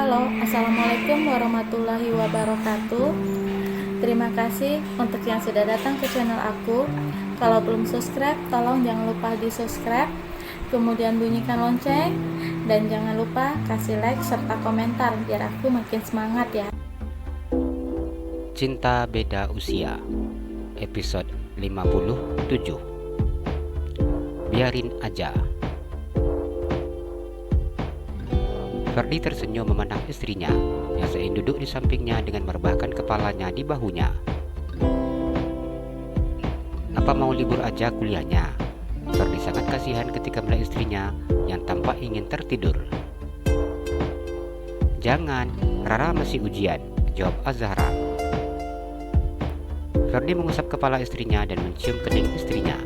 Halo, Assalamualaikum warahmatullahi wabarakatuh. Terima kasih untuk yang sudah datang ke channel aku. Kalau belum subscribe, tolong jangan lupa di subscribe, kemudian bunyikan lonceng, dan jangan lupa kasih like serta komentar biar aku makin semangat ya. Cinta Beda Usia, episode 57. Biarin aja. Ferdi tersenyum memandang istrinya yang sedang duduk di sampingnya dengan merebahkan kepalanya di bahunya. Apa mau libur aja kuliahnya? Ferdi sangat kasihan ketika melihat istrinya yang tampak ingin tertidur. Jangan, Rara masih ujian, jawab Azhara. Ferdi mengusap kepala istrinya dan mencium kening istrinya.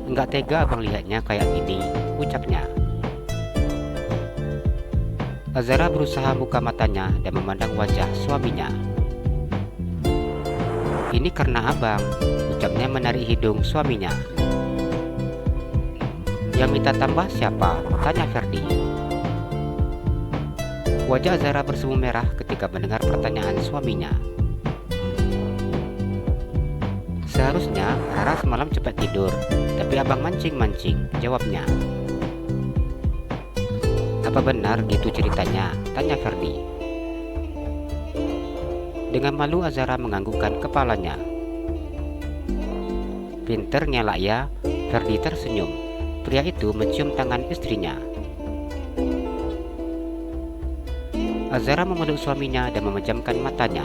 Enggak tega abang lihatnya kayak gini, ucapnya. Azhara berusaha buka matanya dan memandang wajah suaminya. Ini karena abang, ucapnya menarik hidung suaminya. Yang minta tambah siapa? Tanya Ferdi. Wajah Azhara bersemu merah ketika mendengar pertanyaan suaminya. Seharusnya Rara semalam cepat tidur, tapi abang mancing-mancing, jawabnya. Apa benar gitu ceritanya? Tanya Ferdi. Dengan malu Azhara menganggukkan kepalanya. Pinter ngelak ya, Ferdi tersenyum. Pria itu mencium tangan istrinya. Azhara memeluk suaminya dan memejamkan matanya.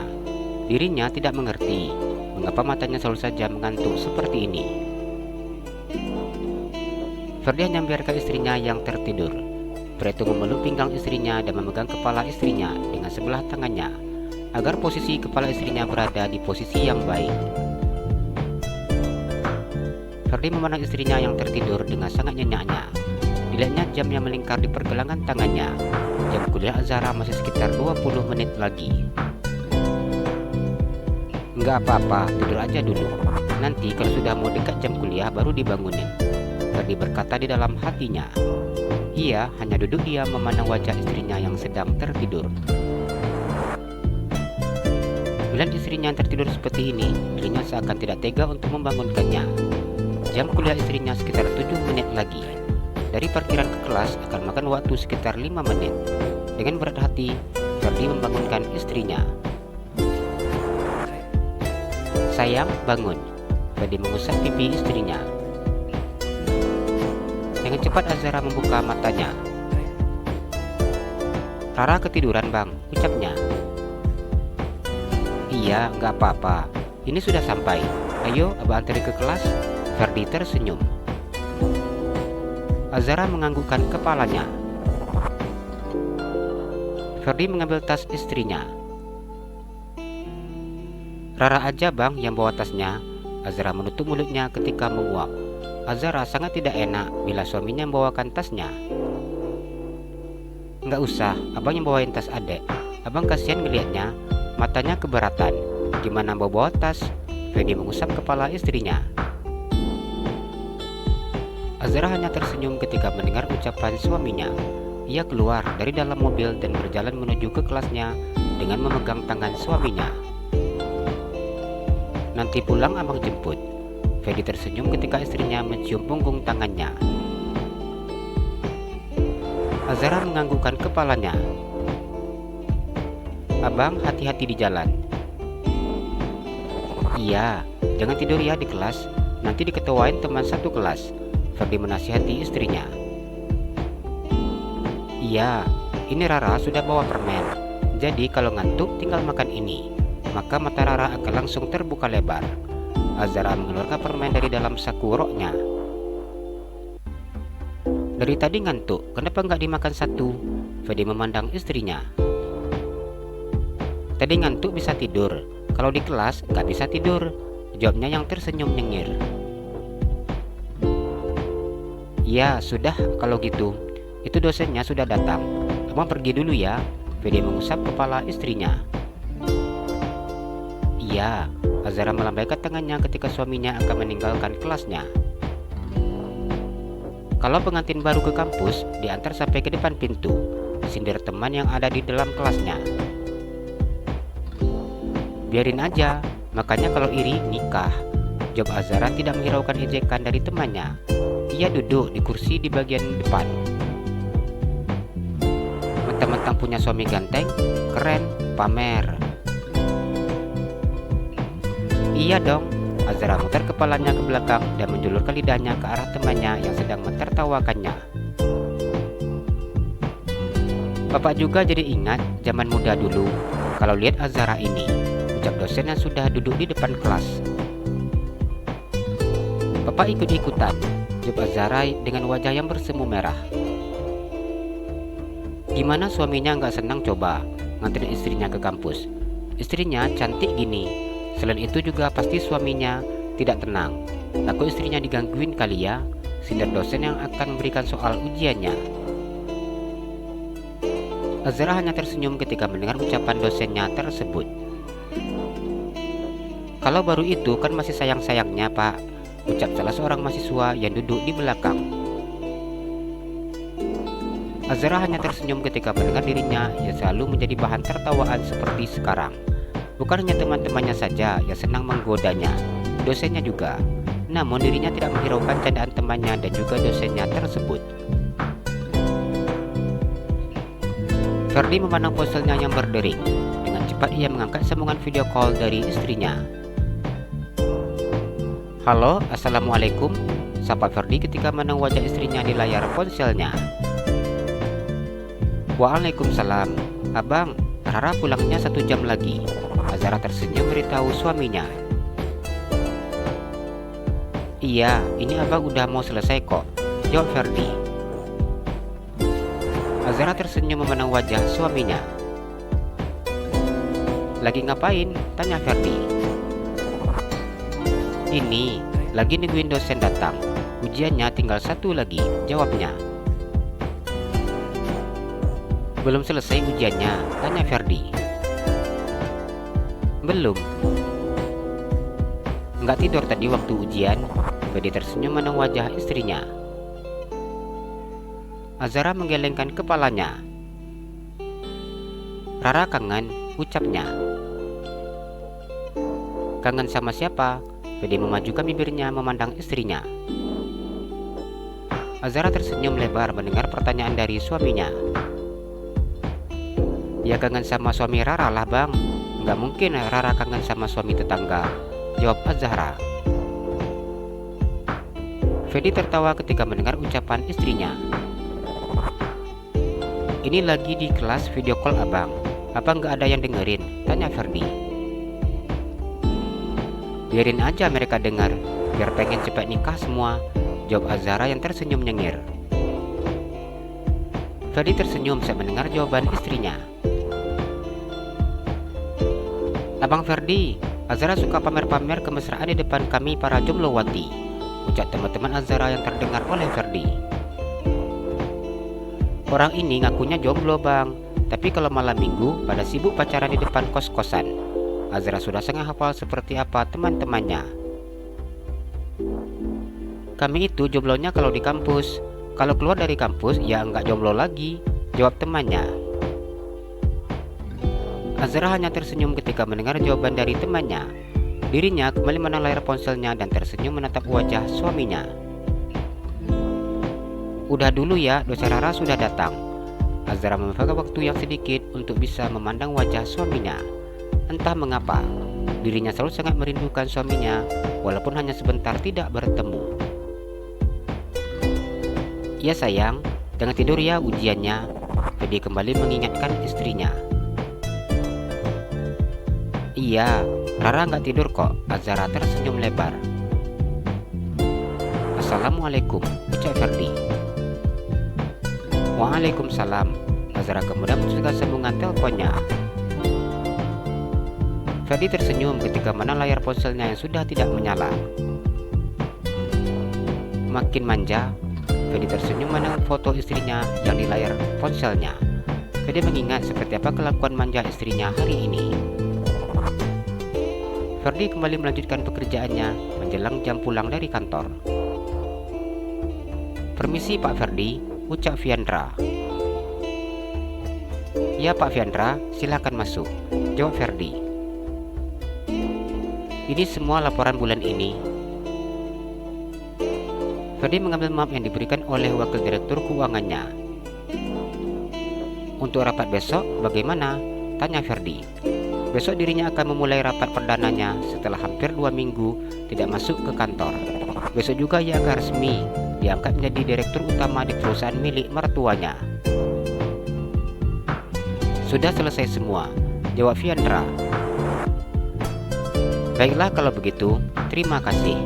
Dirinya tidak mengerti mengapa matanya selalu saja mengantuk seperti ini. Ferdi hanya membiarkan istrinya yang tertidur. Pria itu memeluk pinggang istrinya dan memegang kepala istrinya dengan sebelah tangannya agar posisi kepala istrinya berada di posisi yang baik. Ferdi memandang istrinya yang tertidur dengan sangat nyenyaknya. Dilihatnya jam yang melingkar di pergelangan tangannya. Jam kuliah Azhara masih sekitar 20 menit lagi. Enggak apa-apa, tidur aja dulu. Nanti kalau sudah mau dekat jam kuliah baru dibangunin, Ferdi berkata di dalam hatinya. Ia hanya duduk diam memandang wajah istrinya yang sedang tertidur. Melihat istrinya yang tertidur seperti ini, dirinya seakan tidak tega untuk membangunkannya. Jam kuliah istrinya sekitar 7 menit lagi. Dari parkiran ke kelas akan makan waktu sekitar 5 menit. Dengan berat hati, Ferdi membangunkan istrinya. Sayang, bangun. Ferdi mengusap pipi istrinya. Dengan cepat Azhara membuka matanya. Rara ketiduran bang, ucapnya. Iya, nggak apa-apa. Ini sudah sampai. Ayo, abang antar ke kelas. Ferdi tersenyum. Azhara menganggukkan kepalanya. Ferdi mengambil tas istrinya. Rara aja bang yang bawa tasnya. Azhara menutup mulutnya ketika menguap. Azhara sangat tidak enak bila suaminya membawakan tasnya. Enggak usah, abang yang bawain tas adek. Abang kasihan ngelihatnya, matanya keberatan. Gimana bawa tas? Ferdi mengusap kepala istrinya. Azhara hanya tersenyum ketika mendengar ucapan suaminya. Ia keluar dari dalam mobil dan berjalan menuju ke kelasnya dengan memegang tangan suaminya. Nanti pulang abang jemput. Ferdi tersenyum ketika istrinya mencium punggung tangannya. Azhara menganggukkan kepalanya. Abang hati-hati di jalan. Iya, jangan tidur ya di kelas. Nanti diketawain teman satu kelas. Ferdi menasihati istrinya. Iya, ini Rara sudah bawa permen. Jadi kalau ngantuk tinggal makan ini. Maka mata Rara akan langsung terbuka lebar. Azhara mengeluarkan permen dari dalam saku roknya. Dari tadi ngantuk, kenapa nggak dimakan satu? Ferdi memandang istrinya. Tadi ngantuk bisa tidur, kalau di kelas nggak bisa tidur, jawabnya yang tersenyum nyengir. Ya sudah kalau gitu, itu dosennya sudah datang. Abang pergi dulu ya. Ferdi mengusap kepala istrinya. Iya. Azhara melambaikan tangannya ketika suaminya akan meninggalkan kelasnya. Kalau pengantin baru ke kampus, diantar sampai ke depan pintu. sindir teman yang ada di dalam kelasnya. Biarin aja, makanya kalau iri nikah. Jawab Azhara tidak menghiraukan ejekan dari temannya. Ia duduk di kursi di bagian depan. Mentang-mentang punya suami ganteng, keren, pamer. Iya dong. Azhara muter kepalanya ke belakang dan menjulurkan lidahnya ke arah temannya yang sedang mentertawakannya. Bapak juga jadi ingat zaman muda dulu kalau lihat Azhara ini, ucap dosen yang sudah duduk di depan kelas. Bapak ikut-ikutan, jawab Azhara dengan wajah yang bersemu merah. Gimana suaminya nggak senang coba nganterin istrinya ke kampus? Istrinya cantik gini. Selain itu juga pasti suaminya tidak tenang. Takut istrinya digangguin kali ya, sindir dosen yang akan memberikan soal ujiannya. Azhara hanya tersenyum ketika mendengar ucapan dosennya tersebut. Kalau baru itu kan masih sayang-sayangnya Pak, ucap salah seorang mahasiswa yang duduk di belakang. Azhara hanya tersenyum ketika mendengar dirinya yang selalu menjadi bahan tertawaan seperti sekarang. Bukan hanya teman-temannya saja yang senang menggodanya, dosennya juga. Namun dirinya tidak menghiraukan candaan temannya dan juga dosennya tersebut. Ferdi memandang ponselnya yang berdering. Dengan cepat ia mengangkat sambungan video call dari istrinya. Halo, assalamualaikum, sapa Ferdi ketika memandang wajah istrinya di layar ponselnya. Waalaikumsalam, abang, Rara pulangnya 1 jam lagi. Azhara tersenyum beritahu suaminya. Iya, ini abang udah mau selesai kok, jawab Ferdi. Azhara tersenyum memandang wajah suaminya. Lagi ngapain? Tanya Ferdi. Ini, lagi nungguin dosen datang. Ujiannya tinggal 1 lagi, jawabnya. Belum selesai ujiannya? Tanya Ferdi. Belum. Nggak tidur tadi waktu ujian? Ferdi tersenyum memandang wajah istrinya. Azhara menggelengkan kepalanya. Rara kangen, ucapnya. Kangen sama siapa? Ferdi memajukan bibirnya memandang istrinya. Azhara tersenyum lebar mendengar pertanyaan dari suaminya. Ya kangen sama suami Rara lah bang. Nggak mungkin Rara kangen sama suami tetangga, jawab Azhara. Ferdi tertawa ketika mendengar ucapan istrinya. Ini lagi di kelas video call abang. Apa nggak ada yang dengerin? Tanya Ferdi. Biarin aja mereka dengar, biar pengen cepat nikah semua, jawab Azhara yang tersenyum nyengir. Ferdi tersenyum saat mendengar jawaban istrinya. Abang Ferdi, Azhara suka pamer-pamer kemesraan di depan kami para jomblowati, ucap teman-teman Azhara yang terdengar oleh Ferdi. Orang ini ngakunya jomblo bang, tapi kalau malam minggu pada sibuk pacaran di depan kos-kosan. Azhara sudah sangat hafal seperti apa teman-temannya. Kami itu jomblonya kalau di kampus. Kalau keluar dari kampus ya nggak jomblo lagi, jawab temannya. Azhara hanya tersenyum ketika mendengar jawaban dari temannya. Dirinya kembali menatap layar ponselnya dan tersenyum menatap wajah suaminya. Udah dulu ya, dosen Rara sudah datang. Azhara memanfaatkan waktu yang sedikit untuk bisa memandang wajah suaminya. Entah mengapa, dirinya selalu sangat merindukan suaminya, walaupun hanya sebentar tidak bertemu. Ya sayang, jangan tidur ya ujiannya, Ferdi kembali mengingatkan istrinya. Iya, Rara nggak tidur kok, Azhara tersenyum lebar. Assalamualaikum, ucap Ferdi. Waalaikumsalam. Azhara kemudian meneruskan sambungan teleponnya. Ferdi tersenyum ketika mana layar ponselnya yang sudah tidak menyala. Makin manja, Ferdi tersenyum memandang foto istrinya yang di layar ponselnya. Ferdi mengingat seperti apa kelakuan manja istrinya hari ini. Ferdi kembali melanjutkan pekerjaannya menjelang jam pulang dari kantor. Permisi Pak Ferdi, ucap Viandra. "Ya Pak Fiandra, silakan masuk," jawab Ferdi. "Ini semua laporan bulan ini." Ferdi mengambil map yang diberikan oleh wakil direktur keuangannya. "Untuk rapat besok, bagaimana?" tanya Ferdi. Besok dirinya akan memulai rapat perdananya setelah hampir 2 minggu tidak masuk ke kantor. Besok juga ia akan resmi diangkat menjadi direktur utama di perusahaan milik mertuanya. "Sudah selesai semua," jawab Fiandra. "Baiklah kalau begitu, terima kasih.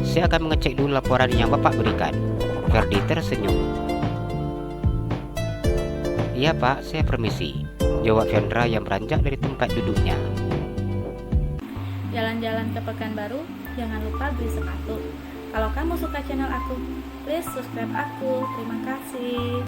Saya akan mengecek dulu laporan yang Bapak berikan." Ferdi tersenyum. "Iya Pak, saya permisi," jawab Fiandra yang beranjak dari tempat duduknya. Jalan-jalan ke Pekanbaru, jangan lupa beli sepatu. Kalau kamu suka channel aku, please subscribe aku. Terima kasih.